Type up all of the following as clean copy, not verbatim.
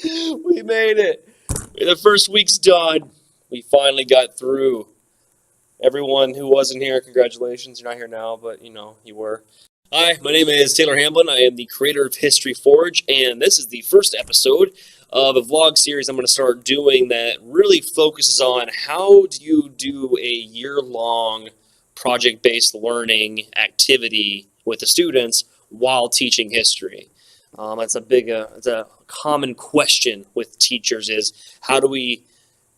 We made it. The first week's done. We finally got through. Everyone who wasn't here, congratulations. You're not here now, but you were. Hi, my name is Taylor Hamblin. I am the creator of History Forge, and this is the first episode of a vlog series I'm going to start doing that really focuses on how do you do a year-long project-based learning activity with the students while teaching history. It's a common question with teachers is how do we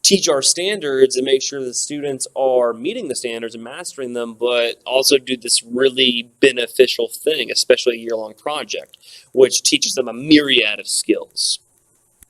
teach our standards and make sure the students are meeting the standards and mastering them, but also do this really beneficial thing, especially a year-long project, which teaches them a myriad of skills.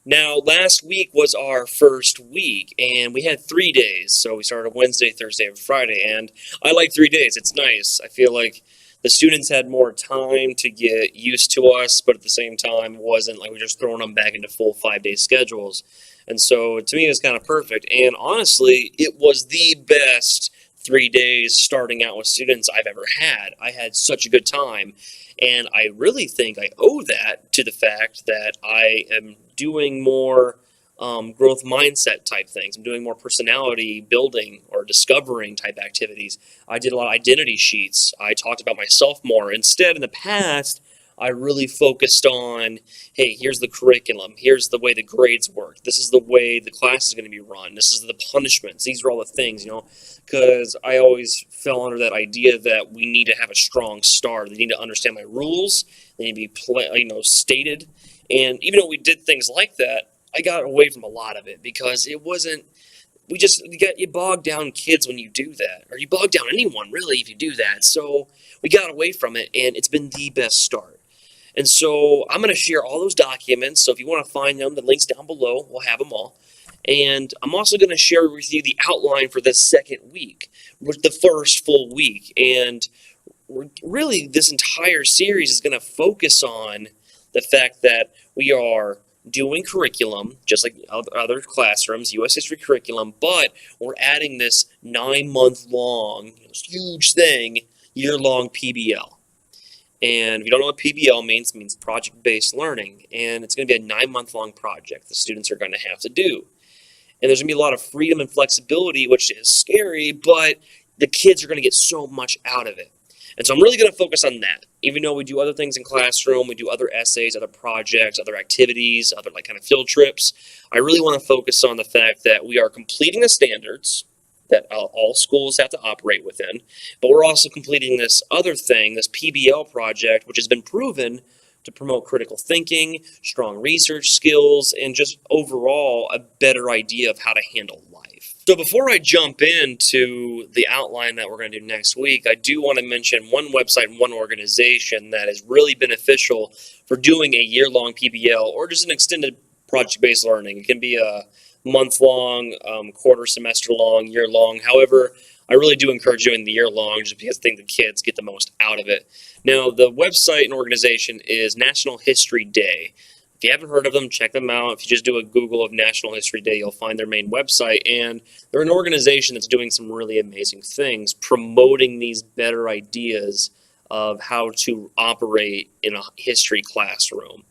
Now, last week was our first week, and we had 3 days. So we started Wednesday, Thursday, and Friday, and I like 3 days. It's nice. I feel like the students had more time to get used to us, but at the same time, it wasn't like we were just throwing them back into full 5-day schedules. And so to me, it was kind of perfect. And honestly, it was the best 3 days starting out with students I've ever had. I had such a good time. And I really think I owe that to the fact that I am doing more growth mindset type things. I'm doing more personality building or discovering type activities. I did a lot of identity sheets. I talked about myself more. Instead, in the past, I really focused on, hey, here's the curriculum. Here's the way the grades work. This is the way the class is going to be run. This is the punishments. These are all the things, because I always fell under that idea that we need to have a strong start. They need to understand my rules. They need to be, stated. And even though we did things like that, I got away from a lot of it because it wasn't. You bog down kids when you do that, or you bog down anyone really if you do that. So we got away from it, and it's been the best start. And so I'm going to share all those documents. So if you want to find them, the links down below, we'll have them all. And I'm also going to share with you the outline for this second week, the first full week. And really, this entire series is going to focus on the fact that we are doing curriculum, just like other classrooms, U.S. history curriculum, but we're adding this 9-month-long, huge thing, year-long PBL. And if you don't know what PBL means, it means project-based learning. And it's going to be a 9-month-long project the students are going to have to do. And there's going to be a lot of freedom and flexibility, which is scary, but the kids are going to get so much out of it. And so I'm really going to focus on that. Even though we do other things in classroom, we do other essays, other projects, other activities, other kind of field trips, I really want to focus on the fact that we are completing the standards that all schools have to operate within, but we're also completing this other thing, this PBL project, which has been proven to promote critical thinking, strong research skills, and just overall a better idea of how to handle life. So before I jump into the outline that we're going to do next week, I do want to mention one website and one organization that is really beneficial for doing a year-long PBL or just an extended project-based learning. It can be a month-long, quarter semester long, year-long. However, I really do encourage doing the year-long just because I think the kids get the most out of it. Now, the website and organization is National History Day. If you haven't heard of them, check them out. If you just do a Google of National History Day, you'll find their main website. And they're an organization that's doing some really amazing things, promoting these better ideas of how to operate in a history classroom.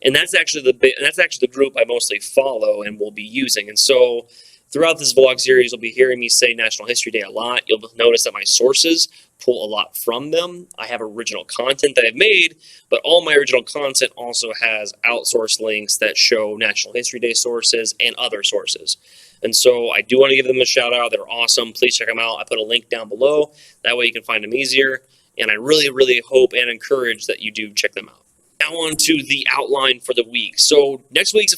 And that's actually the group I mostly follow and will be using. And so throughout this vlog series, you'll be hearing me say National History Day a lot. You'll notice that my sources pull a lot from them. I have original content that I've made, but all my original content also has outsourced links that show National History Day sources and other sources. And so I do want to give them a shout out. They're awesome. Please check them out. I put a link down below. That way you can find them easier. And I really, really hope and encourage that you do check them out. Now on to the outline for the week. So next week's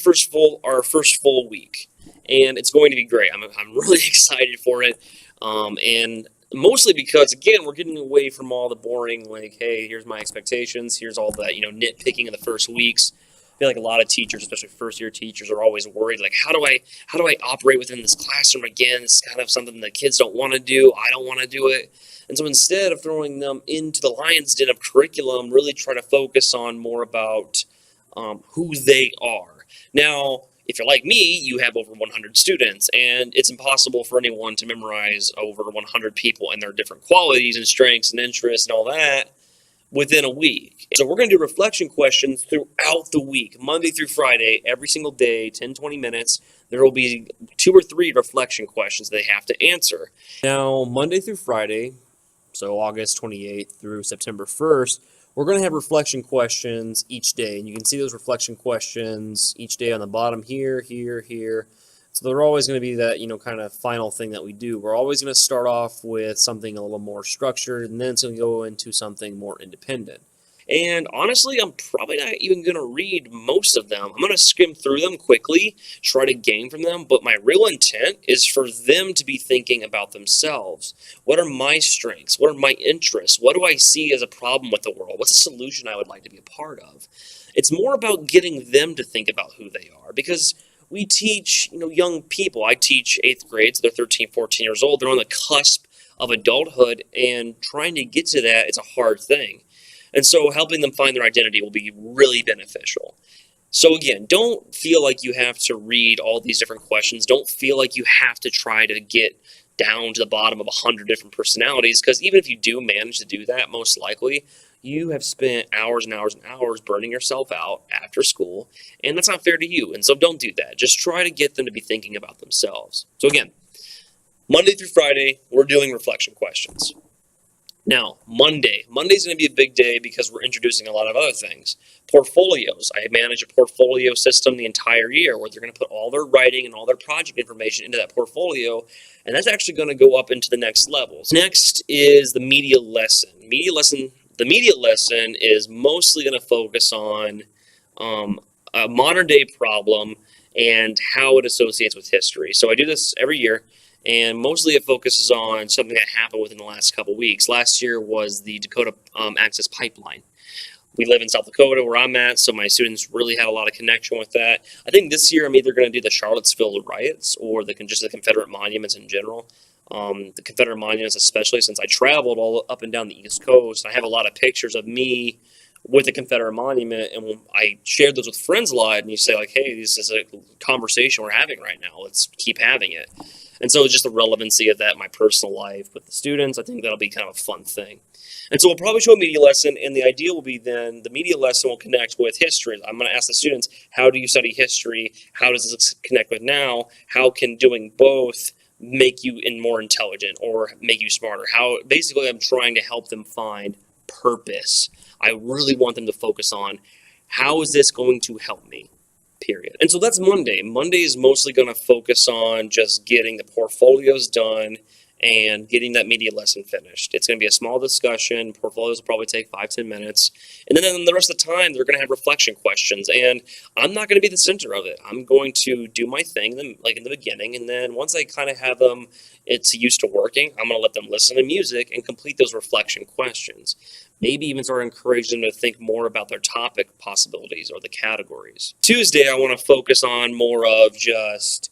our first full week, and it's going to be great. I'm really excited for it, and mostly because, again, we're getting away from all the boring, like, hey, here's my expectations, here's all that, nitpicking in the first weeks. I feel like a lot of teachers, especially first-year teachers, are always worried, like, how do I operate within this classroom again? It's kind of something the kids don't want to do. I don't want to do it. And so instead of throwing them into the lion's den of curriculum, really try to focus on more about who they are. Now, if you're like me, you have over 100 students, and it's impossible for anyone to memorize over 100 people and their different qualities and strengths and interests and all that within a week. So we're going to do reflection questions throughout the week, Monday through Friday, every single day, 10, 20 minutes. There will be 2 or 3 reflection questions they have to answer. Now, Monday through Friday, so August 28th through September 1st, we're going to have reflection questions each day. And you can see those reflection questions each day on the bottom here, here, here. So they're always going to be that, kind of final thing that we do. We're always going to start off with something a little more structured, and then it's going to go into something more independent. And honestly, I'm probably not even going to read most of them. I'm going to skim through them quickly, try to gain from them, but my real intent is for them to be thinking about themselves. What are my strengths? What are my interests? What do I see as a problem with the world? What's a solution I would like to be a part of? It's more about getting them to think about who they are, because we teach, young people. I teach 8th grade, so they're 13, 14 years old. They're on the cusp of adulthood, and trying to get to that is a hard thing. And so helping them find their identity will be really beneficial. So again, don't feel like you have to read all these different questions. Don't feel like you have to try to get down to the bottom of 100 different personalities, because even if you do manage to do that, most likely, you have spent hours and hours and hours burning yourself out after school, and that's not fair to you. And so don't do that. Just try to get them to be thinking about themselves. So again, Monday through Friday, we're doing reflection questions. Now, Monday's going to be a big day because we're introducing a lot of other things. Portfolios. I manage a portfolio system the entire year where they're going to put all their writing and all their project information into that portfolio, and that's actually going to go up into the next levels. Next is the media lesson. The media lesson is mostly going to focus on a modern day problem and how it associates with history. So I do this every year, and mostly it focuses on something that happened within the last couple weeks. Last year was the Dakota Access Pipeline. We live in South Dakota where I'm at, so my students really had a lot of connection with that. I think this year I'm either going to do the Charlottesville riots or just the Confederate monuments in general. The Confederate monuments especially, since I traveled all up and down the East Coast. I have a lot of pictures of me with the Confederate monument, and when I shared those with friends a lot, and you say like, hey, this is a conversation we're having right now. Let's keep having it. And so just the relevancy of that in my personal life with the students, I think that'll be kind of a fun thing. And so we'll probably show a media lesson, and the idea will be then the media lesson will connect with history. I'm going to ask the students, how do you study history? How does this connect with now? How can doing both make you more intelligent or make you smarter? Basically, I'm trying to help them find purpose. I really want them to focus on, how is this going to help me? Period. And so that's Monday. Monday is mostly going to focus on just getting the portfolios done and getting that media lesson finished. It's going to be a small discussion. Portfolios will probably take 5-10 minutes. And then the rest of the time, they're going to have reflection questions. And I'm not going to be the center of it. I'm going to do my thing, like in the beginning. And then once I kind of have them, it's used to working, I'm going to let them listen to music and complete those reflection questions. Maybe even start encouraging them to think more about their topic possibilities or the categories. Tuesday, I want to focus on more of just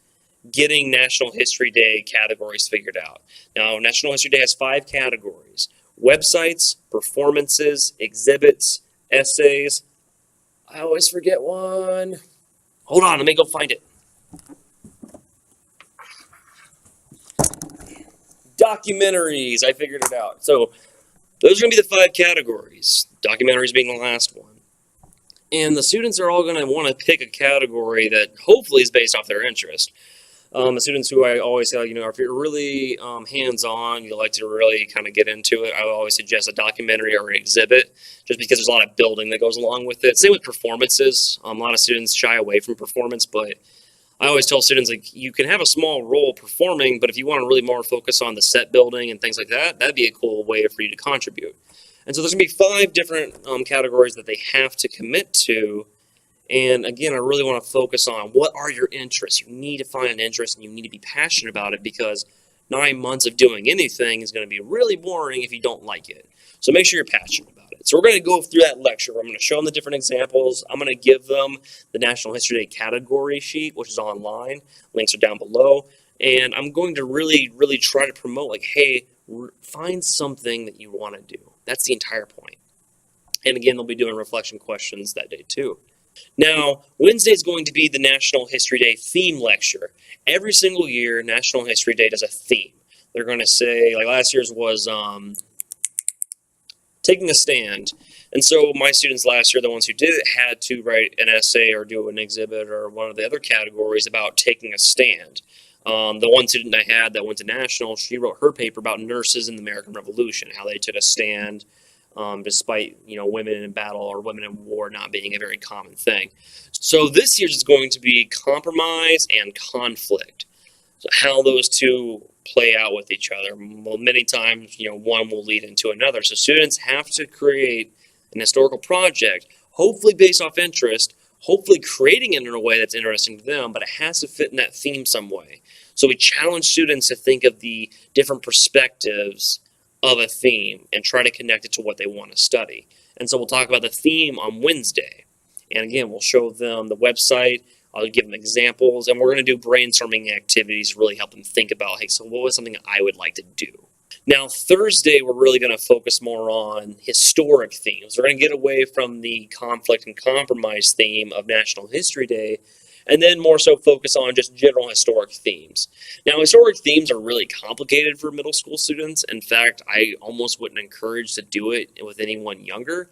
getting National History Day categories figured out. Now, National History Day has 5 categories: websites, performances, exhibits, essays. I always forget one. Hold on, let me go find it. Documentaries. I figured it out. So those are going to be the 5 categories, documentaries being the last one. And the students are all going to want to pick a category that hopefully is based off their interest. The students who I always say, if you're really hands-on, you like to really kind of get into it, I would always suggest a documentary or an exhibit, just because there's a lot of building that goes along with it. Same with performances. A lot of students shy away from performance, but I always tell students, like, you can have a small role performing, but if you want to really more focus on the set building and things like that, that'd be a cool way for you to contribute. And so there's going to be 5 different categories that they have to commit to. And again, I really want to focus on, what are your interests? You need to find an interest and you need to be passionate about it, because 9 months of doing anything is going to be really boring if you don't like it. So make sure you're passionate about it. So we're going to go through that lecture. I'm going to show them the different examples. I'm going to give them the National History Day category sheet, which is online. Links are down below. And I'm going to really, really try to promote, like, hey, find something that you want to do. That's the entire point. And again, they'll be doing reflection questions that day too. Now, Wednesday is going to be the National History Day theme lecture. Every single year, National History Day does a theme. They're going to say, like last year's was taking a stand. And so my students last year, the ones who did it, had to write an essay or do an exhibit or one of the other categories about taking a stand. The one student I had that went to national, she wrote her paper about nurses in the American Revolution, how they took a stand despite women in battle or women in war not being a very common thing. So this year's is going to be compromise and conflict. So how those two play out with each other. Well, many times, one will lead into another. So students have to create an historical project, hopefully based off interest, hopefully creating it in a way that's interesting to them, but it has to fit in that theme some way. So we challenge students to think of the different perspectives of a theme and try to connect it to what they want to study. And so we'll talk about the theme on Wednesday. And again, we'll show them the website, I'll give them examples, and we're going to do brainstorming activities to really help them think about, hey, so what was something I would like to do? Now, Thursday, we're really going to focus more on historic themes. We're going to get away from the conflict and compromise theme of National History Day, and then more so focus on just general historic themes. Now, historic themes are really complicated for middle school students. In fact, I almost wouldn't encourage to do it with anyone younger,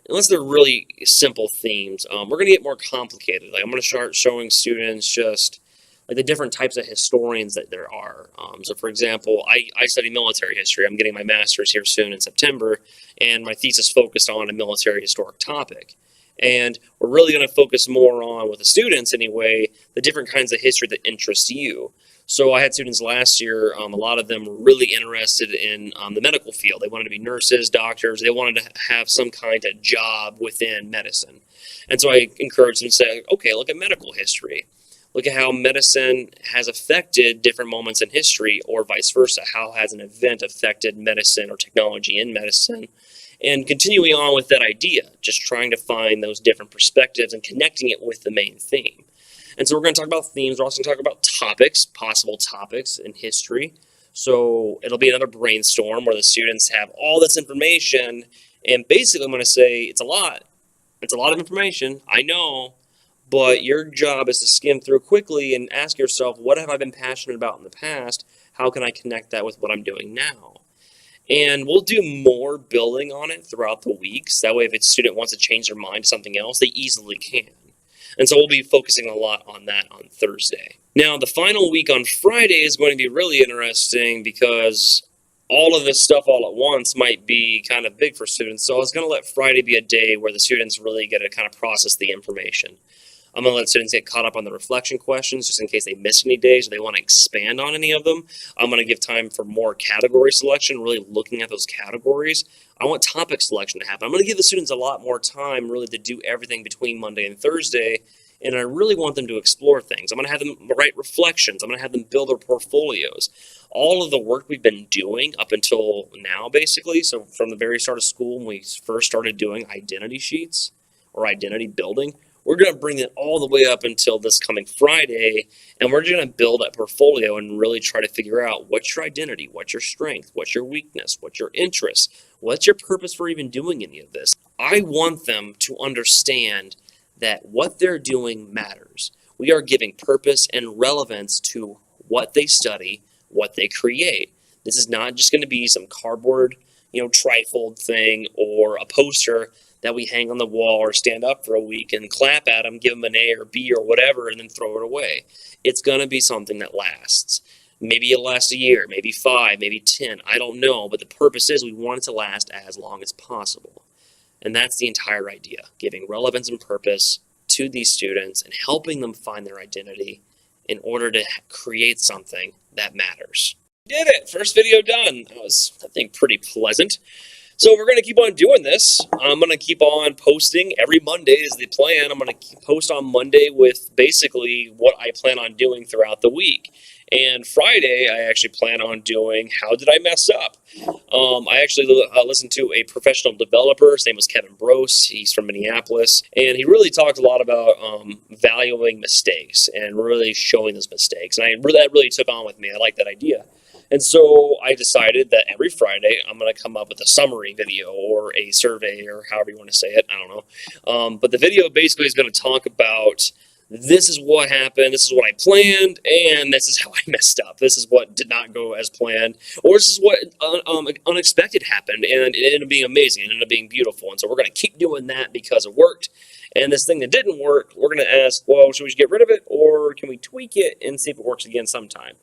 unless they're really simple themes. We're going to get more complicated. Like I'm going to start showing students just like the different types of historians that there are. So for example, I study military history. I'm getting my master's here soon in September, and my thesis focused on a military historic topic. And we're really going to focus more on, with the students anyway, the different kinds of history that interest you. So I had students last year, a lot of them were really interested in the medical field. They wanted to be nurses, doctors. They wanted to have some kind of job within medicine. And so I encouraged them to say, okay, look at medical history. Look at how medicine has affected different moments in history, or vice versa. How has an event affected medicine or technology in medicine? And continuing on with that idea, just trying to find those different perspectives and connecting it with the main theme. And so we're going to talk about themes. We're also going to talk about topics, possible topics in history. So it'll be another brainstorm where the students have all this information. And basically, I'm going to say it's a lot. It's a lot of information, I know. But your job is to skim through quickly and ask yourself, what have I been passionate about in the past? How can I connect that with what I'm doing now? And we'll do more building on it throughout the weeks. That way, if a student wants to change their mind to something else, they easily can. And so we'll be focusing a lot on that on Thursday. Now, the final week on Friday is going to be really interesting because all of this stuff all at once might be kind of big for students. So I was going to let Friday be a day where the students really get to kind of process the information. I'm going to let students get caught up on the reflection questions just in case they miss any days or they want to expand on any of them. I'm going to give time for more category selection, really looking at those categories. I want topic selection to happen. I'm going to give the students a lot more time really to do everything between Monday and Thursday, and I really want them to explore things. I'm going to have them write reflections. I'm going to have them build their portfolios. All of the work we've been doing up until now, basically, so from the very start of school when we first started doing identity sheets or identity building, we're going to bring it all the way up until this coming Friday, and we're going to build that portfolio and really try to figure out what's your identity, what's your strength, what's your weakness, what's your interest, what's your purpose for even doing any of this. I want them to understand that what they're doing matters. We are giving purpose and relevance to what they study, what they create. This is not just going to be some cardboard, trifold thing or a poster that we hang on the wall or stand up for a week and clap at them, give them an A or B or whatever, and then throw it away. It's going to be something that lasts. Maybe it'll last a year, maybe 5, maybe 10, I don't know, but the purpose is we want it to last as long as possible. And that's the entire idea, giving relevance and purpose to these students and helping them find their identity in order to create something that matters. We did it! First video done. That was, I think, pretty pleasant. So we're going to keep on doing this. I'm going to keep on posting. Every Monday is the plan. I'm going to post on Monday with basically what I plan on doing throughout the week. And Friday, I actually plan on doing How Did I Mess Up? I actually listened to a professional developer. His name was Kevin Brose. He's from Minneapolis. And he really talked a lot about valuing mistakes and really showing those mistakes. And that really took on with me. I like that idea. And so I decided that every Friday I'm going to come up with a summary video or a survey or however you want to say it. I don't know. But the video basically is going to talk about this is what happened, this is what I planned, and this is how I messed up. This is what did not go as planned, or this is what unexpected happened, and it ended up being amazing, it ended up being beautiful. And so we're going to keep doing that because it worked. And this thing that didn't work, we're going to ask, well, should we just get rid of it, or can we tweak it and see if it works again sometime?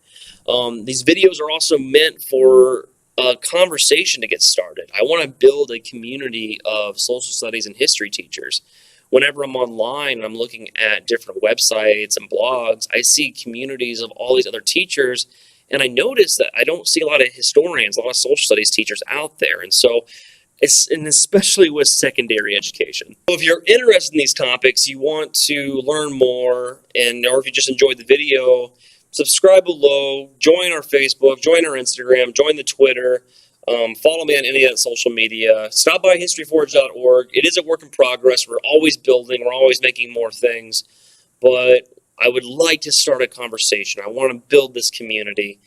These videos are also meant for a conversation to get started. I want to build a community of social studies and history teachers. Whenever I'm online and I'm looking at different websites and blogs, I see communities of all these other teachers, and I notice that I don't see a lot of historians, a lot of social studies teachers out there. And so and especially with secondary education. So if you're interested in these topics, you want to learn more, or if you just enjoyed the video, subscribe below, join our Facebook, join our Instagram, join the Twitter, follow me on any of that social media. Stop by historyforge.org. It is a work in progress. We're always building. We're always making more things. But I would like to start a conversation. I want to build this community.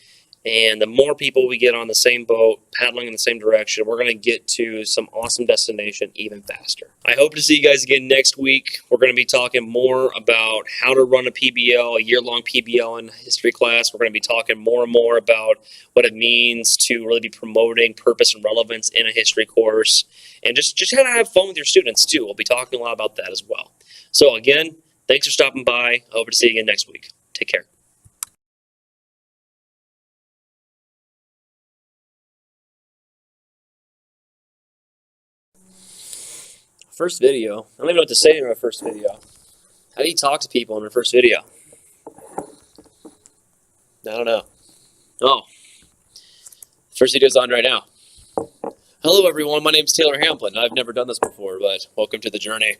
And the more people we get on the same boat, paddling in the same direction, we're going to get to some awesome destination even faster. I hope to see you guys again next week. We're going to be talking more about how to run a PBL, a year-long PBL in history class. We're going to be talking more and more about what it means to really be promoting purpose and relevance in a history course. And just how to have fun with your students, too. We'll be talking a lot about that as well. So again, thanks for stopping by. I hope to see you again next week. Take care. First video. I don't even know what to say in my first video. How do you talk to people in your first video? I don't know. Oh. First video's on right now. Hello everyone, my name's Taylor Hamplin. I've never done this before, but welcome to the journey.